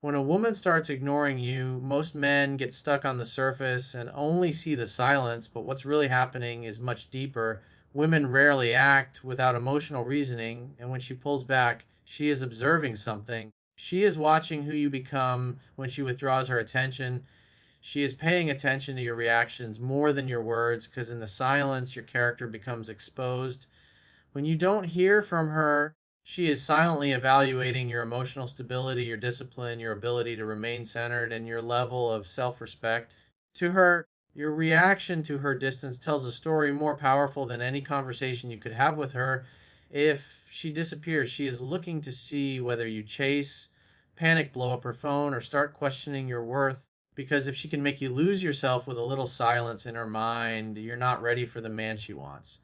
When a woman starts ignoring you, most men get stuck on the surface and only see the silence, but what's really happening is much deeper. Women rarely act without emotional reasoning, and when she pulls back, she is observing something. She is watching who you become when she withdraws her attention. She is paying attention to your reactions more than your words, because in the silence, your character becomes exposed. When you don't hear from her, she is silently evaluating your emotional stability, your discipline, your ability to remain centered, and your level of self respect. To her, your reaction to her distance tells a story more powerful than any conversation you could have with her. If she disappears, she is looking to see whether you chase, panic, blow up her phone, or start questioning your worth. Because if she can make you lose yourself with a little silence in her mind, you're not ready for the man she wants.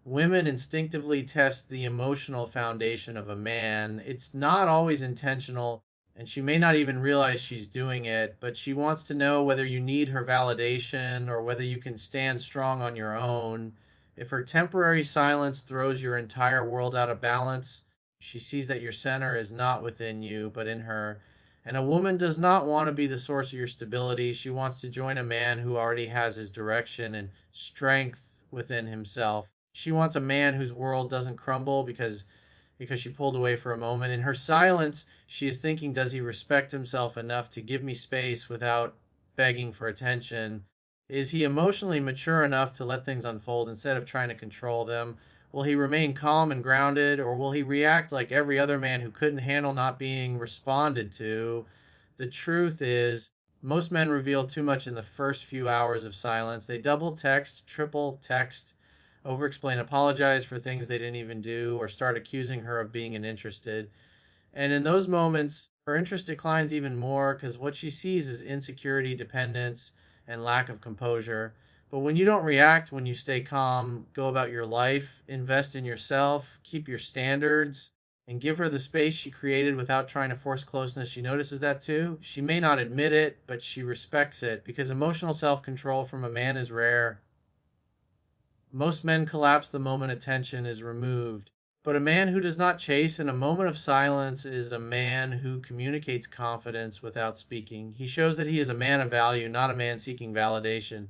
Women instinctively test the emotional foundation of a man. It's not always intentional, and she may not even realize she's doing it, but she wants to know whether you need her validation or whether you can stand strong on your own. If her temporary silence throws your entire world out of balance, she sees that your center is not within you, but in her. And a woman does not want to be the source of your stability. She wants to join a man who already has his direction and strength within himself. She wants a man whose world doesn't crumble because she pulled away for a moment. In her silence, she is thinking, does he respect himself enough to give me space without begging for attention? Is he emotionally mature enough to let things unfold instead of trying to control them? Will he remain calm and grounded, or will he react like every other man who couldn't handle not being responded to? The truth is, most men reveal too much in the first few hours of silence. They double text, triple text, over explain, apologize for things they didn't even do, or start accusing her of being uninterested. And in those moments, her interest declines even more because what she sees is insecurity, dependence, and lack of composure. But when you don't react, when you stay calm, go about your life, invest in yourself, keep your standards, and give her the space she created without trying to force closeness, she notices that too. She may not admit it, but she respects it because emotional self control from a man is rare. Most men collapse the moment attention is removed. But a man who does not chase in a moment of silence is a man who communicates confidence without speaking. He shows that he is a man of value, not a man seeking validation.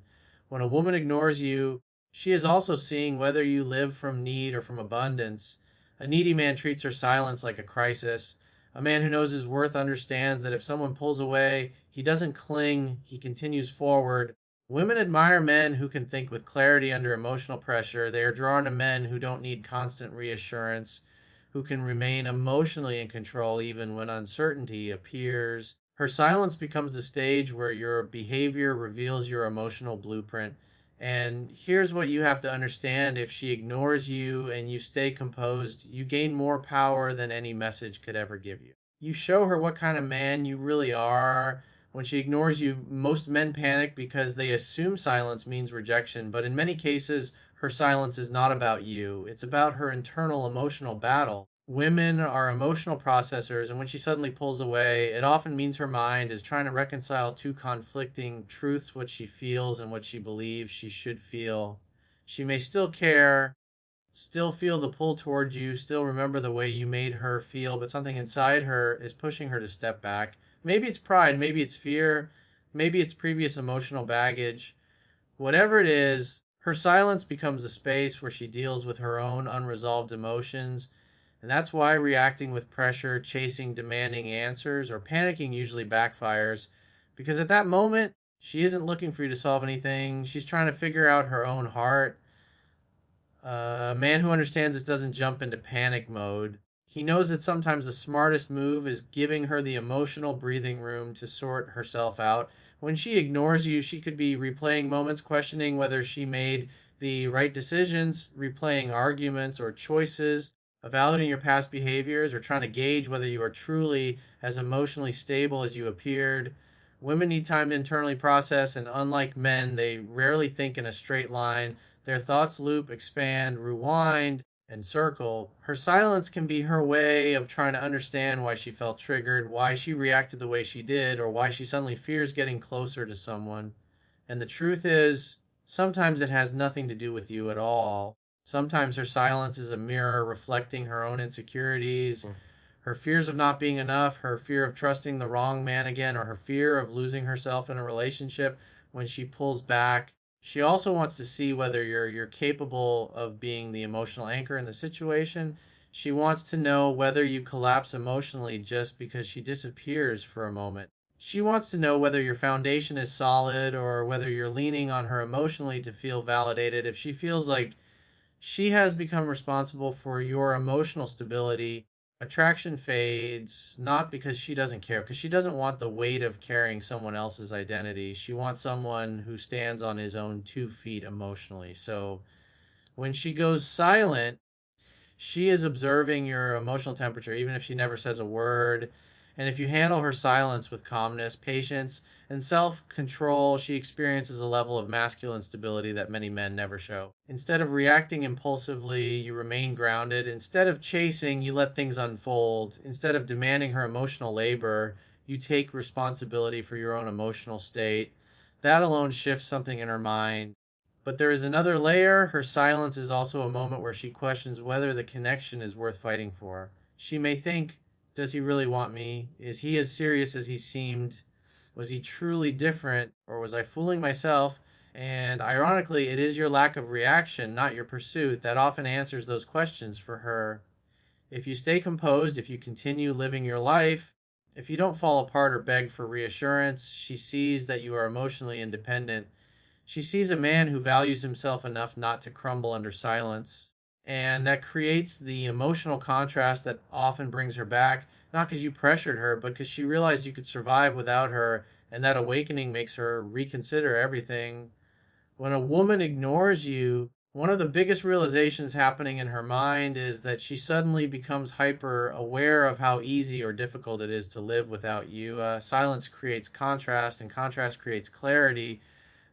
When a woman ignores you, she is also seeing whether you live from need or from abundance. A needy man treats her silence like a crisis. A man who knows his worth understands that if someone pulls away, he doesn't cling, he continues forward. Women admire men who can think with clarity under emotional pressure. They are drawn to men who don't need constant reassurance, who can remain emotionally in control even when uncertainty appears. Her silence becomes the stage where your behavior reveals your emotional blueprint. And here's what you have to understand: if she ignores you and you stay composed, you gain more power than any message could ever give you. You show her what kind of man you really are. When she ignores you, most men panic because they assume silence means rejection, but in many cases, her silence is not about you. It's about her internal emotional battle. Women are emotional processors, and when she suddenly pulls away, it often means her mind is trying to reconcile two conflicting truths: what she feels and what she believes she should feel. She may still care, still feel the pull towards you, still remember the way you made her feel, but something inside her is pushing her to step back. Maybe it's pride, maybe it's fear, maybe it's previous emotional baggage. Whatever it is, her silence becomes a space where she deals with her own unresolved emotions. And that's why reacting with pressure, chasing demanding answers, or panicking usually backfires. Because at that moment, she isn't looking for you to solve anything. She's trying to figure out her own heart. A man who understands this doesn't jump into panic mode. He knows that sometimes the smartest move is giving her the emotional breathing room to sort herself out. When she ignores you, she could be replaying moments, questioning whether she made the right decisions, replaying arguments or choices, evaluating your past behaviors, or trying to gauge whether you are truly as emotionally stable as you appeared. Women need time to internally process, and unlike men, they rarely think in a straight line. Their thoughts loop, expand, rewind, and circle. Her silence can be her way of trying to understand why she felt triggered, why she reacted the way she did, or why she suddenly fears getting closer to someone. And the truth is, sometimes it has nothing to do with you at all. Sometimes her silence is a mirror reflecting her own insecurities, Her fears of not being enough, her fear of trusting the wrong man again, or her fear of losing herself in a relationship when she pulls back. She also wants to see whether you're capable of being the emotional anchor in the situation. She wants to know whether you collapse emotionally just because she disappears for a moment. She wants to know whether your foundation is solid or whether you're leaning on her emotionally to feel validated. If she feels like she has become responsible for your emotional stability, attraction fades, not because she doesn't care, because she doesn't want the weight of carrying someone else's identity. She wants someone who stands on his own 2 feet emotionally. So when she goes silent, she is observing your emotional temperature, even if she never says a word. And if you handle her silence with calmness, patience, and self control, she experiences a level of masculine stability that many men never show. Instead of reacting impulsively, you remain grounded. Instead of chasing, you let things unfold. Instead of demanding her emotional labor, you take responsibility for your own emotional state. That alone shifts something in her mind. But there is another layer. Her silence is also a moment where she questions whether the connection is worth fighting for. She may think, does he really want me? Is he as serious as he seemed? Was he truly different? Or was I fooling myself? And ironically, it is your lack of reaction, not your pursuit, that often answers those questions for her. If you stay composed, if you continue living your life, if you don't fall apart or beg for reassurance, she sees that you are emotionally independent. She sees a man who values himself enough not to crumble under silence. And that creates the emotional contrast that often brings her back, not because you pressured her, but because she realized you could survive without her. And that awakening makes her reconsider everything. When a woman ignores you, one of the biggest realizations happening in her mind is that she suddenly becomes hyper aware of how easy or difficult it is to live without you. Silence creates contrast, and contrast creates clarity.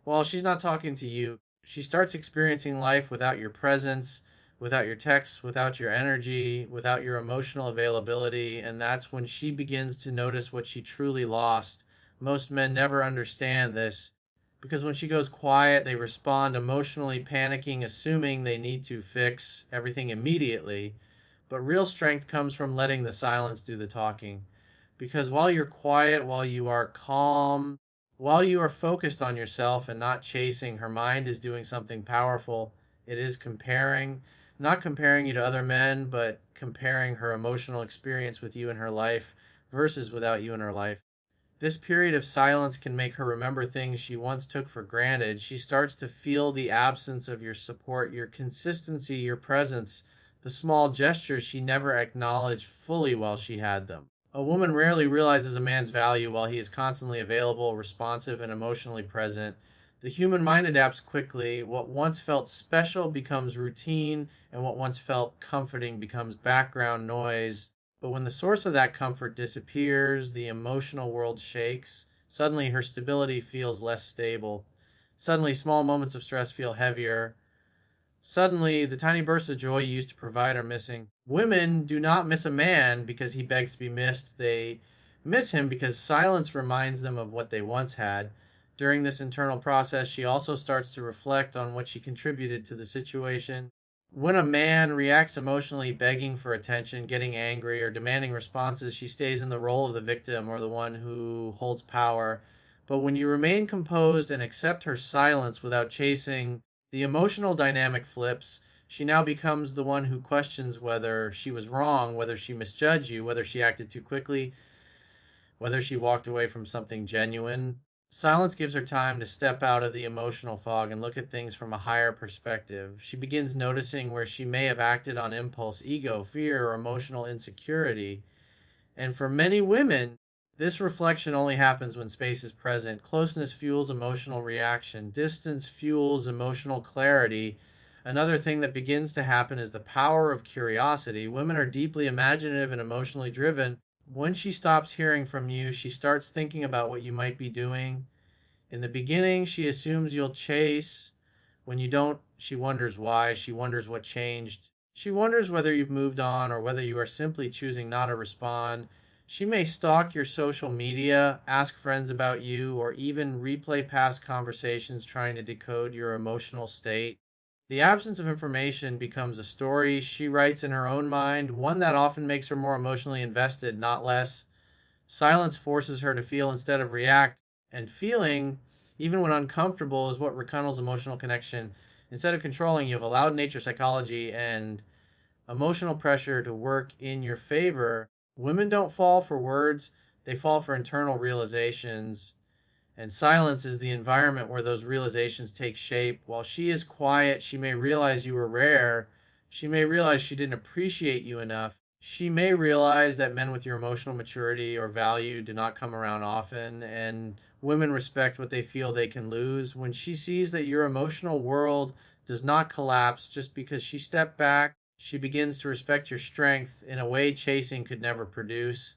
Well, she's not talking to you. She starts experiencing life without your presence, without your texts, without your energy, without your emotional availability. And that's when she begins to notice what she truly lost. Most men never understand this because when she goes quiet, they respond emotionally, panicking, assuming they need to fix everything immediately. But real strength comes from letting the silence do the talking. Because while you're quiet, while you are calm, while you are focused on yourself and not chasing, her mind is doing something powerful. It is comparing, not comparing you to other men, but comparing her emotional experience with you in her life versus without you in her life. This period of silence can make her remember things she once took for granted. She starts to feel the absence of your support, your consistency, your presence, the small gestures she never acknowledged fully while she had them. A woman rarely realizes a man's value while he is constantly available, responsive, and emotionally present. The human mind adapts quickly. What once felt special becomes routine, and what once felt comforting becomes background noise. But when the source of that comfort disappears, the emotional world shakes. Suddenly, her stability feels less stable. Suddenly, small moments of stress feel heavier. Suddenly, the tiny bursts of joy you used to provide are missing. Women do not miss a man because he begs to be missed. They miss him because silence reminds them of what they once had. During this internal process, she also starts to reflect on what she contributed to the situation. When a man reacts emotionally, begging for attention, getting angry, or demanding responses, she stays in the role of the victim or the one who holds power. But when you remain composed and accept her silence without chasing, the emotional dynamic flips. She now becomes the one who questions whether she was wrong, whether she misjudged you, whether she acted too quickly, whether she walked away from something genuine. Silence gives her time to step out of the emotional fog and look at things from a higher perspective. She begins noticing where she may have acted on impulse, ego, fear, or emotional insecurity. And for many women, this reflection only happens when space is present. Closeness fuels emotional reaction, distance fuels emotional clarity. Another thing that begins to happen is the power of curiosity. Women are deeply imaginative and emotionally driven. When she stops hearing from you, she starts thinking about what you might be doing. In the beginning, she assumes you'll chase. When you don't, she wonders why. She wonders what changed. She wonders whether you've moved on or whether you are simply choosing not to respond. She may stalk your social media, ask friends about you, or even replay past conversations trying to decode your emotional state. The absence of information becomes a story she writes in her own mind, one that often makes her more emotionally invested, not less. Silence forces her to feel instead of react, and feeling, even when uncomfortable, is what rekindles emotional connection. Instead of controlling, you have allowed nature, psychology, and emotional pressure to work in your favor. Women don't fall for words, they fall for internal realizations. And silence is the environment where those realizations take shape. While she is quiet, she may realize you were rare. She may realize she didn't appreciate you enough. She may realize that men with your emotional maturity or value do not come around often, and women respect what they feel they can lose. When she sees that your emotional world does not collapse just because she stepped back, she begins to respect your strength in a way chasing could never produce.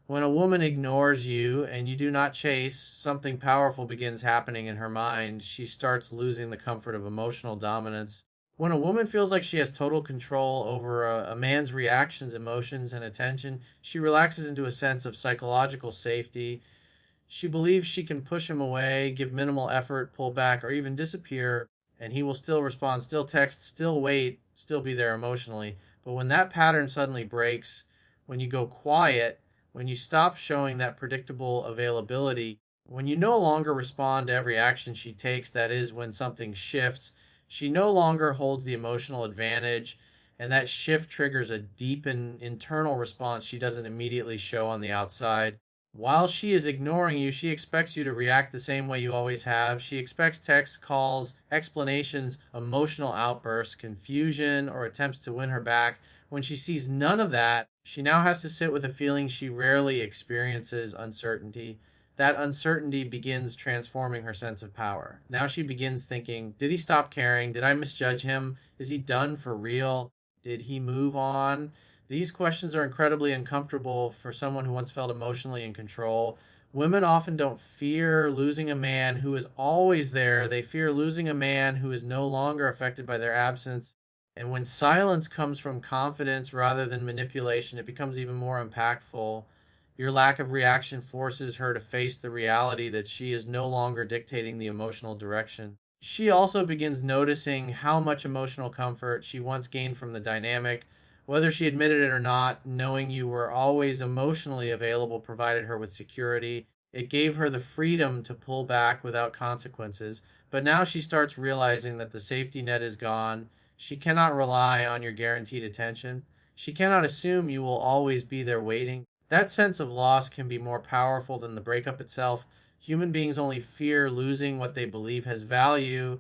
When a woman ignores you and you do not chase, something powerful begins happening in her mind. She starts losing the comfort of emotional dominance. When a woman feels like she has total control over a man's reactions, emotions, and attention, she relaxes into a sense of psychological safety. She believes she can push him away, give minimal effort, pull back, or even disappear, and he will still respond, still text, still wait, still be there emotionally. But when that pattern suddenly breaks, when you go quiet, when you stop showing that predictable availability, when you no longer respond to every action she takes, that is, when something shifts, she no longer holds the emotional advantage, and that shift triggers a deep and internal response she doesn't immediately show on the outside. While she is ignoring you, she expects you to react the same way you always have. She expects texts, calls, explanations, emotional outbursts, confusion, or attempts to win her back. When she sees none of that, she now has to sit with a feeling she rarely experiences: uncertainty. That uncertainty begins transforming her sense of power. Now she begins thinking, did he stop caring? Did I misjudge him? Is he done for real? Did he move on? These questions are incredibly uncomfortable for someone who once felt emotionally in control. Women often don't fear losing a man who is always there. They fear losing a man who is no longer affected by their absence. And when silence comes from confidence rather than manipulation, it becomes even more impactful. Your lack of reaction forces her to face the reality that she is no longer dictating the emotional direction. She also begins noticing how much emotional comfort she once gained from the dynamic. Whether she admitted it or not, knowing you were always emotionally available provided her with security. It gave her the freedom to pull back without consequences. But now she starts realizing that the safety net is gone. She cannot rely on your guaranteed attention. She cannot assume you will always be there waiting. That sense of loss can be more powerful than the breakup itself. Human beings only fear losing what they believe has value,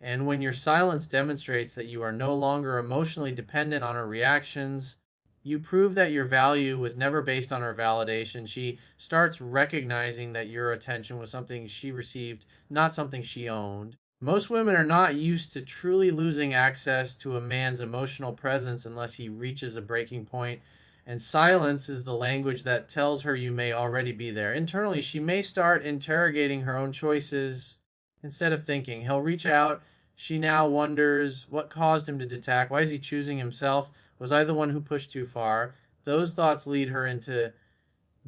and when your silence demonstrates that you are no longer emotionally dependent on her reactions, you prove that your value was never based on her validation. She starts recognizing that your attention was something she received, not something she owned. Most women are not used to truly losing access to a man's emotional presence unless he reaches a breaking point. And silence is the language that tells her you may already be there. Internally, she may start interrogating her own choices instead of thinking. He'll reach out. She now wonders what caused him to detach. Why is he choosing himself? Was I the one who pushed too far? Those thoughts lead her into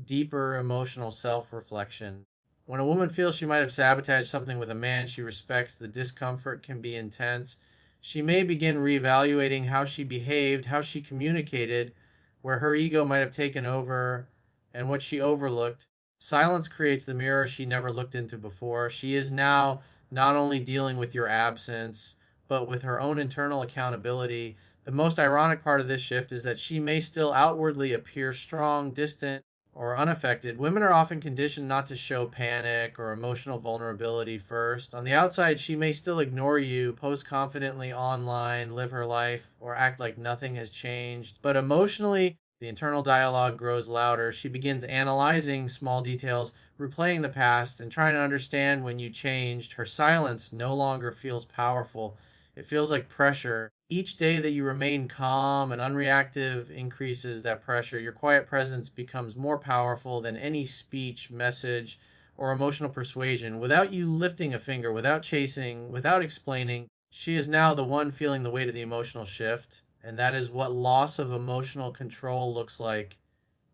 deeper emotional self reflection. When a woman feels she might have sabotaged something with a man she respects, the discomfort can be intense. She may begin reevaluating how she behaved, how she communicated, where her ego might have taken over, and what she overlooked. Silence creates the mirror she never looked into before. She is now not only dealing with your absence, but with her own internal accountability. The most ironic part of this shift is that she may still outwardly appear strong, distant, or unaffected. Women are often conditioned not to show panic or emotional vulnerability first. On the outside, she may still ignore you, post confidently online, live her life, or act like nothing has changed. But emotionally, the internal dialogue grows louder. She begins analyzing small details, replaying the past, and trying to understand when you changed. Her silence no longer feels powerful. It feels like pressure. Each day that you remain calm and unreactive increases that pressure. Your quiet presence becomes more powerful than any speech, message, or emotional persuasion. Without you lifting a finger, without chasing, without explaining, she is now the one feeling the weight of the emotional shift. And that is what loss of emotional control looks like.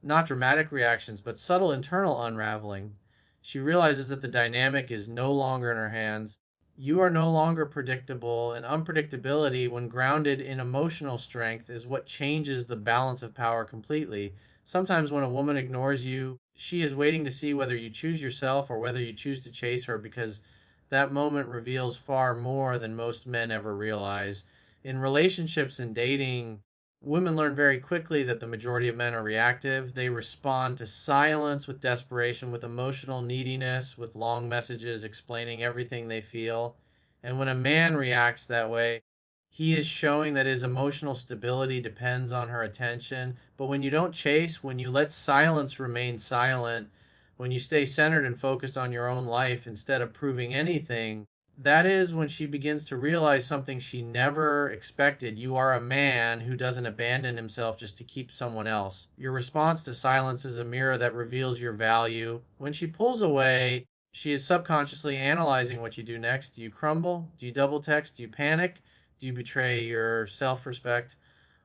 Not dramatic reactions, but subtle internal unraveling. She realizes that the dynamic is no longer in her hands. You are no longer predictable, and unpredictability, when grounded in emotional strength, is what changes the balance of power completely. Sometimes, when a woman ignores you, she is waiting to see whether you choose yourself or whether you choose to chase her, because that moment reveals far more than most men ever realize. In relationships and dating, women learn very quickly that the majority of men are reactive. They respond to silence with desperation, with emotional neediness, with long messages explaining everything they feel. And when a man reacts that way, he is showing that his emotional stability depends on her attention. But when you don't chase, when you let silence remain silent, when you stay centered and focused on your own life instead of proving anything, that is when she begins to realize something she never expected. You are a man who doesn't abandon himself just to keep someone else. Your response to silence is a mirror that reveals your value. When she pulls away, she is subconsciously analyzing what you do next. Do you crumble? Do you double text? Do you panic? Do you betray your self respect?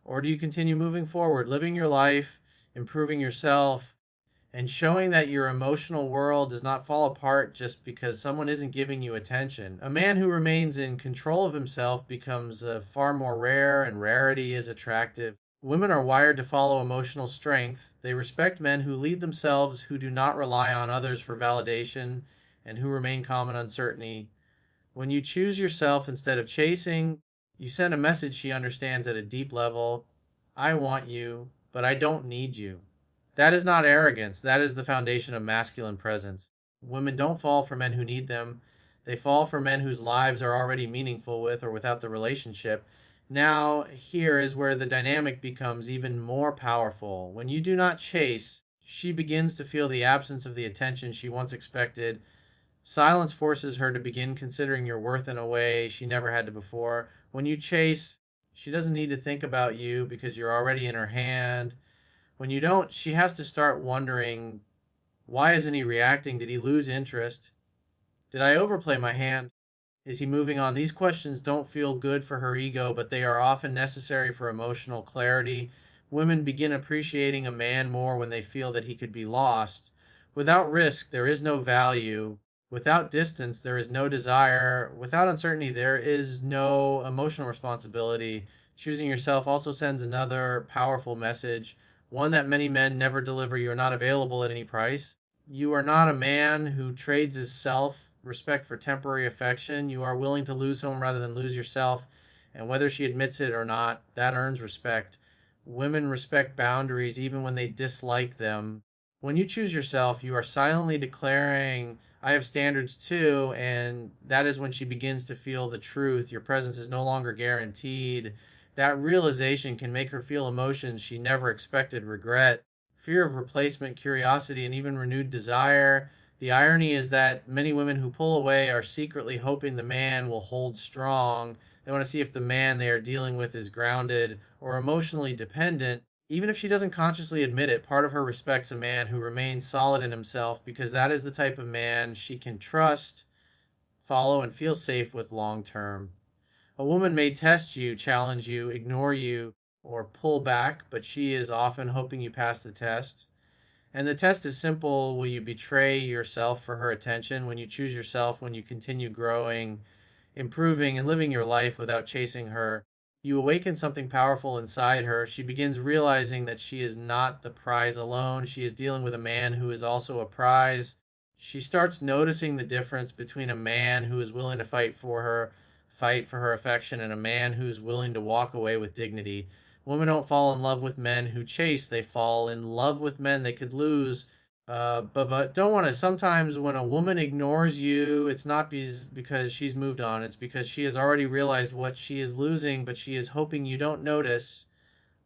Or do you continue moving forward, living your life, improving yourself, and showing that your emotional world does not fall apart just because someone isn't giving you attention? A man who remains in control of himself becomes far more rare, and rarity is attractive. Women are wired to follow emotional strength. They respect men who lead themselves, who do not rely on others for validation, and who remain calm in uncertainty. When you choose yourself instead of chasing, you send a message she understands at a deep level. I want you, but I don't need you. That is not arrogance. That is the foundation of masculine presence. Women don't fall for men who need them. They fall for men whose lives are already meaningful with or without the relationship. Now, here is where the dynamic becomes even more powerful. When you do not chase, she begins to feel the absence of the attention she once expected. Silence forces her to begin considering your worth in a way she never had to before. When you chase, she doesn't need to think about you because you're already in her hand. When you don't, she has to start wondering, why isn't he reacting? Did he lose interest? Did I overplay my hand? Is he moving on? These questions don't feel good for her ego, but they are often necessary for emotional clarity. Women begin appreciating a man more when they feel that he could be lost. Without risk, there is no value. Without distance, there is no desire. Without uncertainty, there is no emotional responsibility. Choosing yourself also sends another powerful message, one that many men never deliver. You are not available at any price. You are not a man who trades his self respect for temporary affection. You are willing to lose someone rather than lose yourself. And whether she admits it or not, that earns respect. Women respect boundaries even when they dislike them. When you choose yourself, you are silently declaring, I have standards too. And that is when she begins to feel the truth. Your presence is no longer guaranteed. That realization can make her feel emotions she never expected: regret, fear of replacement, curiosity, and even renewed desire. The irony is that many women who pull away are secretly hoping the man will hold strong. They want to see if the man they are dealing with is grounded or emotionally dependent. Even if she doesn't consciously admit it, part of her respects a man who remains solid in himself, because that is the type of man she can trust, follow, and feel safe with long term. A woman may test you, challenge you, ignore you, or pull back, but she is often hoping you pass the test. And the test is simple. Will you betray yourself for her attention? When you choose yourself, when you continue growing, improving, and living your life without chasing her, you awaken something powerful inside her. She begins realizing that she is not the prize alone. She is dealing with a man who is also a prize. She starts noticing the difference between a man who is willing to fight for her affection, and a man who's willing to walk away with dignity. Women don't fall in love with men who chase, they fall in love with men they could lose. But don't want to. Sometimes when a woman ignores you, it's not because she's moved on. It's because she has already realized what she is losing, but she is hoping you don't notice.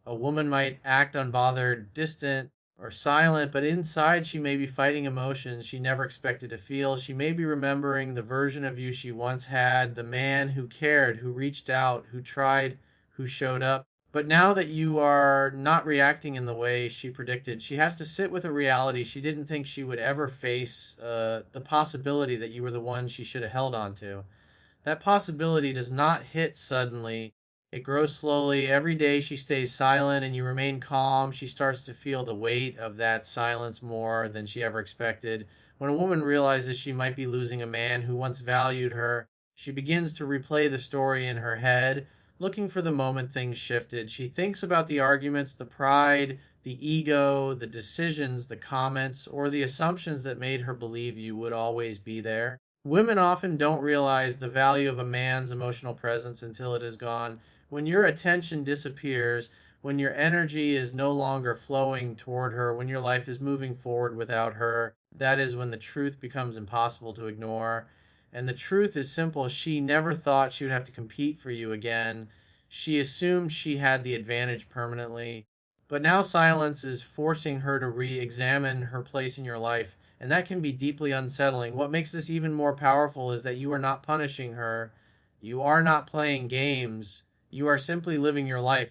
A woman might act unbothered, distant, or silent, but inside she may be fighting emotions she never expected to feel. She may be remembering the version of you she once had, the man who cared, who reached out, who tried, who showed up. But now that you are not reacting in the way she predicted, she has to sit with a reality she didn't think she would ever face, the possibility that you were the one she should have held on to. That possibility does not hit suddenly. It grows slowly. Every day she stays silent and you remain calm. She starts to feel the weight of that silence more than she ever expected. When a woman realizes she might be losing a man who once valued her, She begins to replay the story in her head, looking for the moment things shifted. She thinks about the arguments, the pride, the ego, the decisions, the comments, or the assumptions that made her believe you would always be there. Women often don't realize the value of a man's emotional presence until it is gone. When your attention disappears, when your energy is no longer flowing toward her, when your life is moving forward without her, that is when the truth becomes impossible to ignore. And the truth is simple. She never thought she would have to compete for you again. She assumed she had the advantage permanently. But now silence is forcing her to re examine her place in your life, and that can be deeply unsettling. What makes this even more powerful is that you are not punishing her, you are not playing games, you are simply living your life.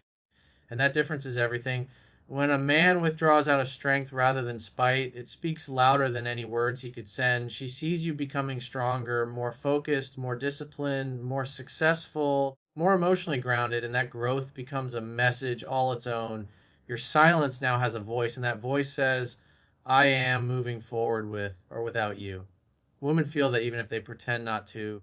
And that difference is everything. When a man withdraws out of strength rather than spite, it speaks louder than any words he could send. She sees you becoming stronger, more focused, more disciplined, more successful, more emotionally grounded, and that growth becomes a message all its own. Your silence now has a voice, and that voice says, I am moving forward with or without you. Women feel that even if they pretend not to.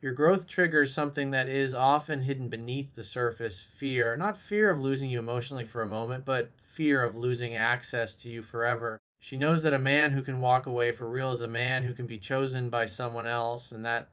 Your growth triggers something that is often hidden beneath the surface: fear. Not fear of losing you emotionally for a moment, but fear of losing access to you forever. She knows that a man who can walk away for real is a man who can be chosen by someone else, and that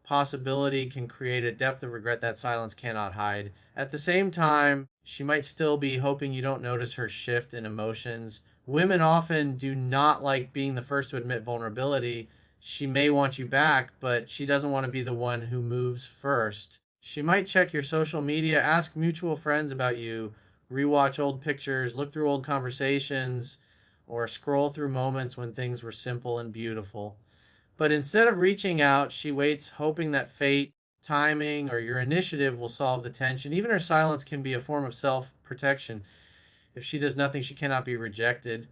possibility can create a depth of regret that silence cannot hide. At the same time, she might still be hoping you don't notice her shift in emotions. Women often do not like being the first to admit vulnerability. She may want you back, but she doesn't want to be the one who moves first. She might check your social media, ask mutual friends about you, rewatch old pictures, look through old conversations, or scroll through moments when things were simple and beautiful. But instead of reaching out, she waits, hoping that fate, timing, or your initiative will solve the tension. Even her silence can be a form of self protection. If she does nothing, she cannot be rejected.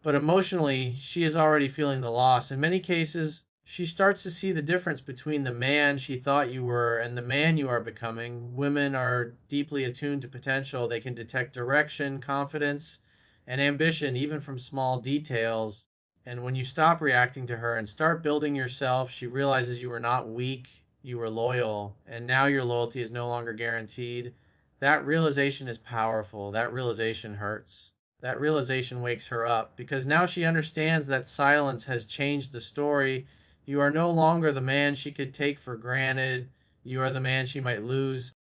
But emotionally, she is already feeling the loss. In many cases, she starts to see the difference between the man she thought you were and the man you are becoming. Women are deeply attuned to potential. They can detect direction, confidence, and ambition, even from small details. And when you stop reacting to her and start building yourself, she realizes you were not weak, you were loyal. And now your loyalty is no longer guaranteed. That realization is powerful. That realization hurts. That realization wakes her up because now she understands that silence has changed the story. You are no longer the man she could take for granted. You are the man she might lose.